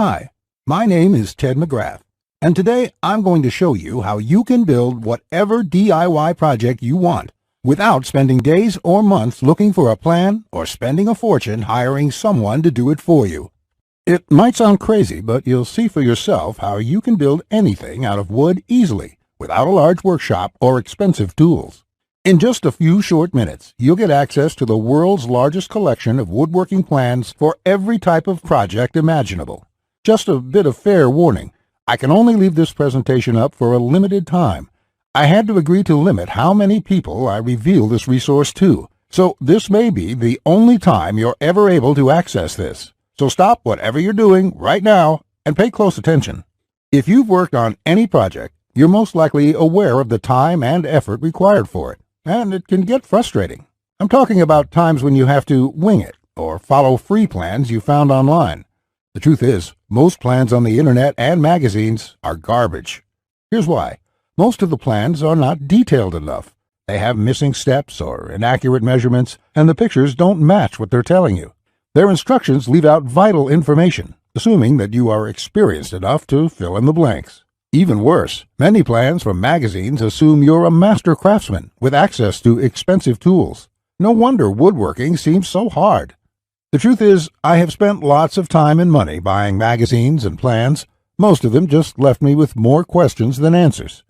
Hi, my name is Ted McGrath, and today I'm going to show you how you can build whatever DIY project you want without spending days or months looking for a plan or spending a fortune hiring someone to do it for you. It might sound crazy, but you'll see for yourself how you can build anything out of wood easily without a large workshop or expensive tools. In just a few short minutes, you'll get access to the world's largest collection of woodworking plans for every type of project imaginable. Just a bit of fair warning, I can only leave this presentation up for a limited time. I had to agree to limit how many people I reveal this resource to, so this may be the only time you're ever able to access this. So stop whatever you're doing right now and pay close attention. If you've worked on any project, you're most likely aware of the time and effort required for it, and it can get frustrating. I'm talking about times when you have to wing it or follow free plans you found online. The truth is, most plans on the internet and magazines are garbage. Here's why. Most of the plans are not detailed enough. They have missing steps or inaccurate measurements, and the pictures don't match what they're telling you. Their instructions leave out vital information, assuming that you are experienced enough to fill in the blanks. Even worse, many plans from magazines assume you're a master craftsman with access to expensive tools. No wonder woodworking seems so hard. The truth is, I have spent lots of time and money buying magazines and plans. Most of them just left me with more questions than answers.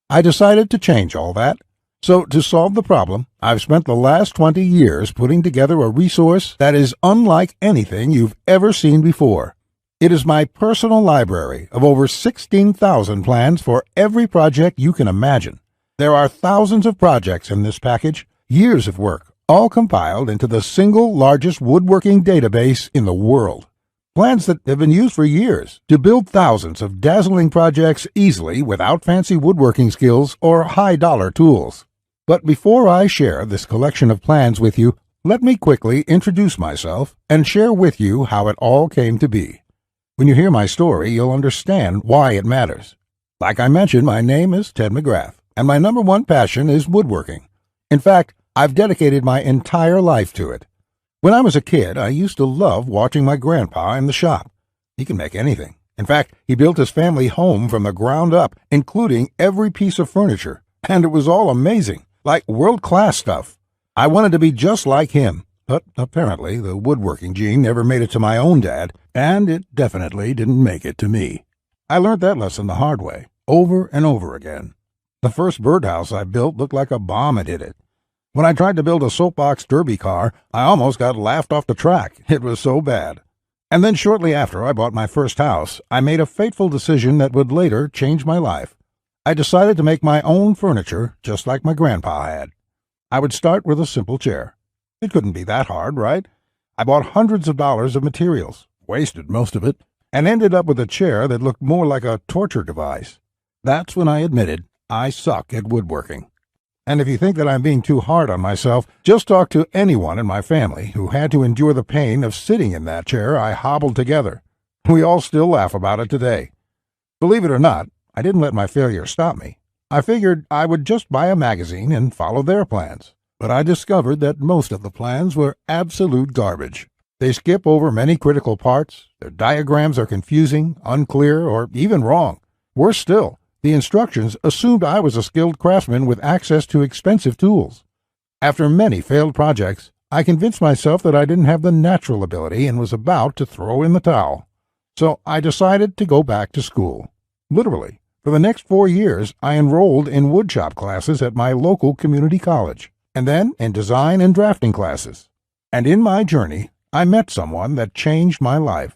I decided to change all that. So to solve the problem, I've spent the last 20 years putting together a resource that is unlike anything you've ever seen before. It is my personal library of over 16,000 plans for every project you can imagine. There are thousands of projects in this package, years of work, all compiled into the single largest woodworking database in the world. Plans that have been used for years to build thousands of dazzling projects easily without fancy woodworking skills or high-dollar tools. But before I share this collection of plans with you, let me quickly introduce myself and share with you how it all came to be. When you hear my story, you'll understand why it matters. Like I mentioned, my name is Ted McGrath, and my number one passion is woodworking. In fact, I've dedicated my entire life to it. When I was a kid, I used to love watching my grandpa in the shop. He can make anything. In fact, he built his family home from the ground up, including every piece of furniture, and it was all amazing, like world-class stuff. I wanted to be just like him, but apparently the woodworking gene never made it to my own dad, and it definitely didn't make it to me. I learned that lesson the hard way, over and over again. The first birdhouse I built looked like a bomb had hit it. When I tried to build a soapbox derby car, I almost got laughed off the track. It was so bad. And then shortly after I bought my first house, I made a fateful decision that would later change my life. I decided to make my own furniture just like my grandpa had. I would start with a simple chair. It couldn't be that hard, right? I bought hundreds of dollars of materials, wasted most of it, and ended up with a chair that looked more like a torture device. That's when I admitted I suck at woodworking. And if you think that I'm being too hard on myself, just talk to anyone in my family who had to endure the pain of sitting in that chair I hobbled together. We all still laugh about it today. Believe it or not, I didn't let my failure stop me. I figured I would just buy a magazine and follow their plans. But I discovered that most of the plans were absolute garbage. They skip over many critical parts, their diagrams are confusing, unclear, or even wrong. Worse still, the instructions assumed I was a skilled craftsman with access to expensive tools. After many failed projects, I convinced myself that I didn't have the natural ability and was about to throw in the towel. So I decided to go back to school. Literally, for the next 4 years, I enrolled in woodshop classes at my local community college, and then in design and drafting classes. And in my journey, I met someone that changed my life.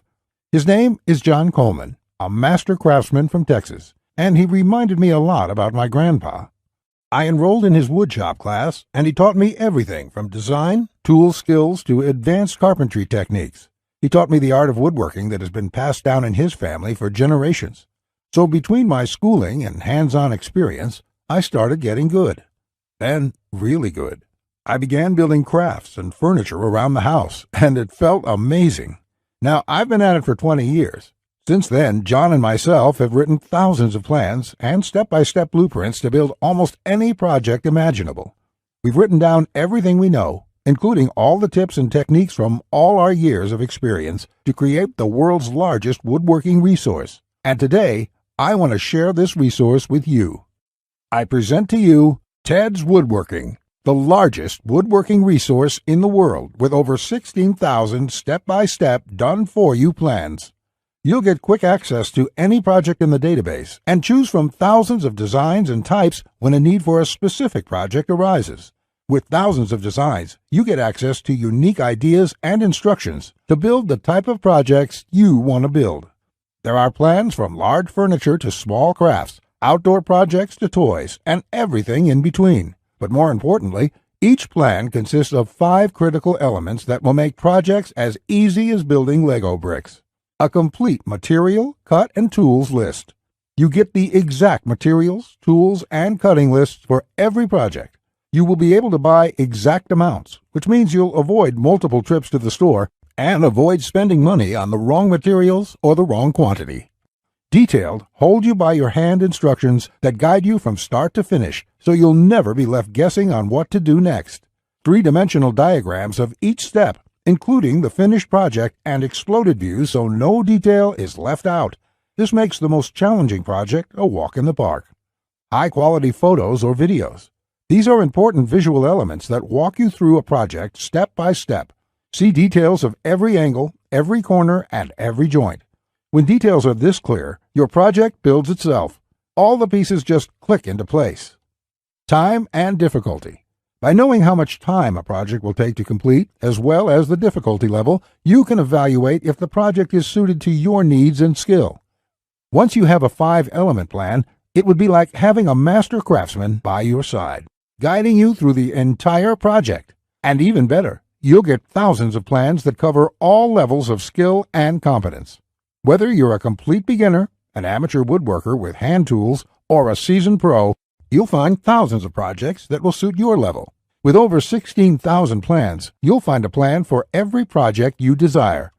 His name is John Coleman, a master craftsman from Texas, and he reminded me a lot about my grandpa. I enrolled in his woodshop class, and he taught me everything from design, tool skills, to advanced carpentry techniques. He taught me the art of woodworking that has been passed down in his family for generations. So between my schooling and hands-on experience, I started getting good. Then, really good. I began building crafts and furniture around the house, and it felt amazing. Now, I've been at it for 20 years. Since then, John and myself have written thousands of plans and step-by-step blueprints to build almost any project imaginable. We've written down everything we know, including all the tips and techniques from all our years of experience to create the world's largest woodworking resource. And today, I want to share this resource with you. I present to you Ted's Woodworking, the largest woodworking resource in the world with over 16,000 step-by-step done-for-you plans. You'll get quick access to any project in the database and choose from thousands of designs and types when a need for a specific project arises. With thousands of designs, you get access to unique ideas and instructions to build the type of projects you want to build. There are plans from large furniture to small crafts, outdoor projects to toys, and everything in between. But more importantly, each plan consists of 5 critical elements that will make projects as easy as building Lego bricks. A complete material, cut, and tools list. You get the exact materials, tools, and cutting lists for every project. You will be able to buy exact amounts, which means you'll avoid multiple trips to the store and avoid spending money on the wrong materials or the wrong quantity. Detailed, hold-you-by-your-hand instructions that guide you from start to finish, so you'll never be left guessing on what to do next. 3-dimensional diagrams of each step, including the finished project and exploded views so no detail is left out. This makes the most challenging project a walk in the park. High-quality photos or videos. These are important visual elements that walk you through a project step by step. See details of every angle, every corner, and every joint. When details are this clear, your project builds itself. All the pieces just click into place. Time and difficulty. By knowing how much time a project will take to complete, as well as the difficulty level, you can evaluate if the project is suited to your needs and skill. Once you have a 5-element plan, it would be like having a master craftsman by your side, guiding you through the entire project. And even better, you'll get thousands of plans that cover all levels of skill and competence. Whether you're a complete beginner, an amateur woodworker with hand tools, or a seasoned pro, you'll find thousands of projects that will suit your level. With over 16,000 plans, you'll find a plan for every project you desire.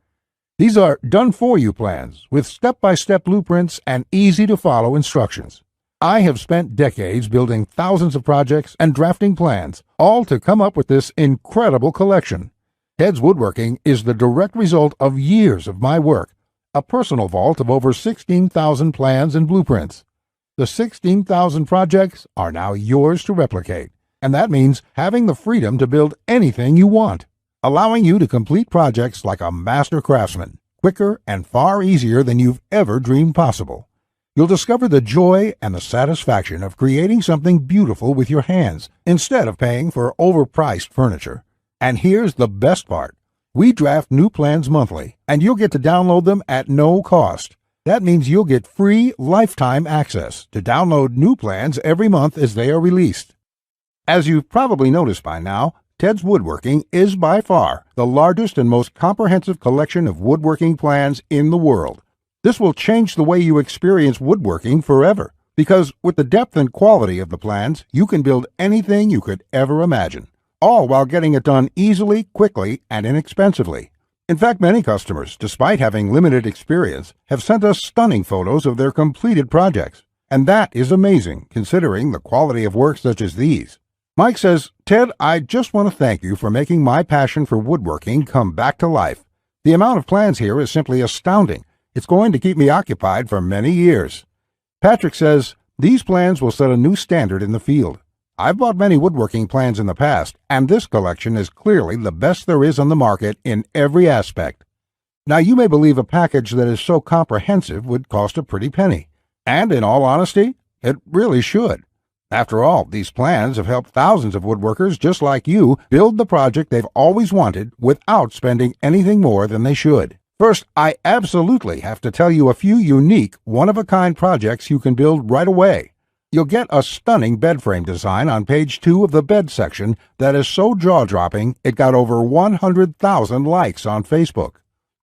These are done-for-you plans with step-by-step blueprints and easy-to-follow instructions. I have spent decades building thousands of projects and drafting plans, all to come up with this incredible collection. Ted's Woodworking is the direct result of years of my work, a personal vault of over 16,000 plans and blueprints. The 16,000 projects are now yours to replicate, and that means having the freedom to build anything you want, allowing you to complete projects like a master craftsman, quicker and far easier than you've ever dreamed possible. You'll discover the joy and the satisfaction of creating something beautiful with your hands instead of paying for overpriced furniture. And here's the best part. We draft new plans monthly, and you'll get to download them at no cost. That means you'll get free lifetime access to download new plans every month as they are released. As you've probably noticed by now, Ted's Woodworking is by far the largest and most comprehensive collection of woodworking plans in the world. This will change the way you experience woodworking forever, because with the depth and quality of the plans, you can build anything you could ever imagine, all while getting it done easily, quickly, and inexpensively. In fact, many customers, despite having limited experience, have sent us stunning photos of their completed projects. And that is amazing, considering the quality of work such as these. Mike says, "Ted, I just want to thank you for making my passion for woodworking come back to life. The amount of plans here is simply astounding. It's going to keep me occupied for many years." Patrick says, "These plans will set a new standard in the field. I've bought many woodworking plans in the past, and this collection is clearly the best there is on the market in every aspect." Now, you may believe a package that is so comprehensive would cost a pretty penny. And in all honesty, it really should. After all, these plans have helped thousands of woodworkers just like you build the project they've always wanted without spending anything more than they should. First, I absolutely have to tell you a few unique, one-of-a-kind projects you can build right away. You'll get a stunning bed frame design on page 2 of the bed section that is so jaw-dropping it got over 100,000 likes on Facebook.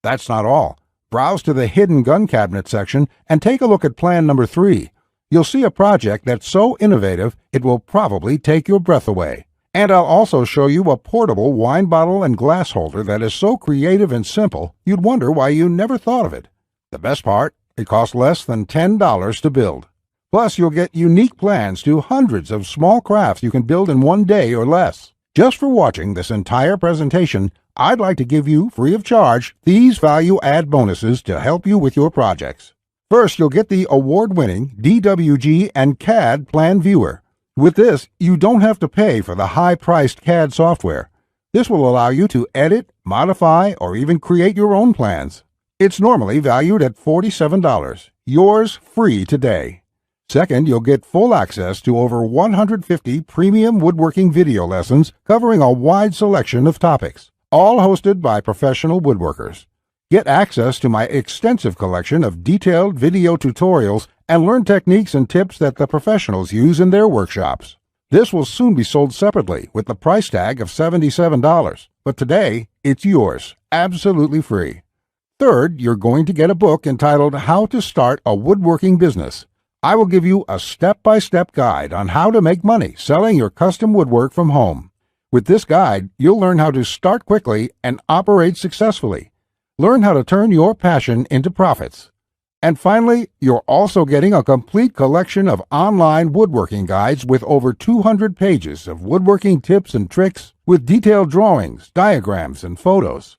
That's not all. Browse to the hidden gun cabinet section and take a look at plan number 3. You'll see a project that's so innovative it will probably take your breath away. And I'll also show you a portable wine bottle and glass holder that is so creative and simple you'd wonder why you never thought of it. The best part, it costs less than $10 to build. Plus, you'll get unique plans to hundreds of small crafts you can build in one day or less. Just for watching this entire presentation, I'd like to give you, free of charge, these value-add bonuses to help you with your projects. First, you'll get the award-winning DWG and CAD Plan Viewer. With this, you don't have to pay for the high-priced CAD software. This will allow you to edit, modify, or even create your own plans. It's normally valued at $47. Yours free today. Second, you'll get full access to over 150 premium woodworking video lessons covering a wide selection of topics, all hosted by professional woodworkers. Get access to my extensive collection of detailed video tutorials and learn techniques and tips that the professionals use in their workshops. This will soon be sold separately with the price tag of $77, but today it's yours, absolutely free. Third, you're going to get a book entitled How to Start a Woodworking Business. I will give you a step-by-step guide on how to make money selling your custom woodwork from home. With this guide, you'll learn how to start quickly and operate successfully. Learn how to turn your passion into profits. And finally, you're also getting a complete collection of online woodworking guides with over 200 pages of woodworking tips and tricks with detailed drawings, diagrams, and photos.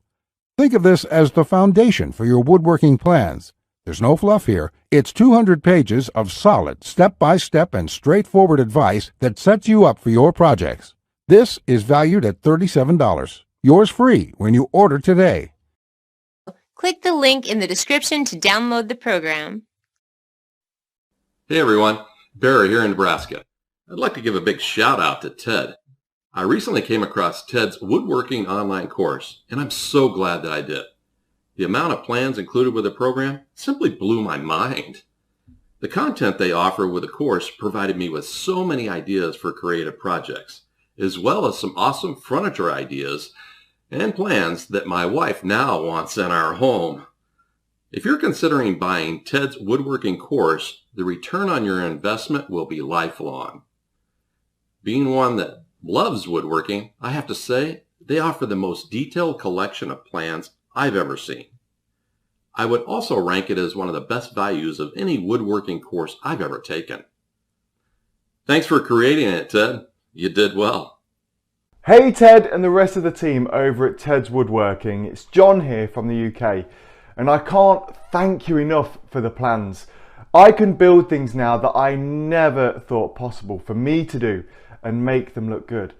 Think of this as the foundation for your woodworking plans. There's no fluff here. It's 200 pages of solid, step-by-step and straightforward advice that sets you up for your projects. This is valued at $37. Yours free when you order today. Click the link in the description to download the program. Hey everyone, Barry here in Nebraska. I'd like to give a big shout out to Ted. I recently came across Ted's woodworking online course, and I'm so glad that I did. The amount of plans included with the program simply blew my mind. The content they offer with the course provided me with so many ideas for creative projects, as well as some awesome furniture ideas and plans that my wife now wants in our home. If you're considering buying Ted's woodworking course, the return on your investment will be lifelong. Being one that loves woodworking, I have to say they offer the most detailed collection of plans I've ever seen. I would also rank it as one of the best values of any woodworking course I've ever taken. Thanks for creating it, Ted. You did well. Hey Ted and the rest of the team over at Ted's Woodworking. It's John here from the UK, and I can't thank you enough for the plans. I can build things now that I never thought possible for me to do and make them look good.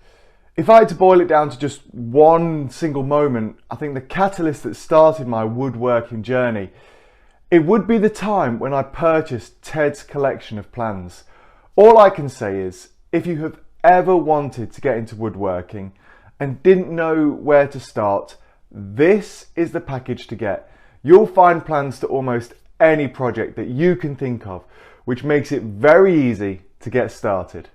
If I had to boil it down to just one single moment, I think the catalyst that started my woodworking journey, it would be the time when I purchased Ted's collection of plans. All I can say is, if you have ever wanted to get into woodworking and didn't know where to start, this is the package to get. You'll find plans to almost any project that you can think of, which makes it very easy to get started.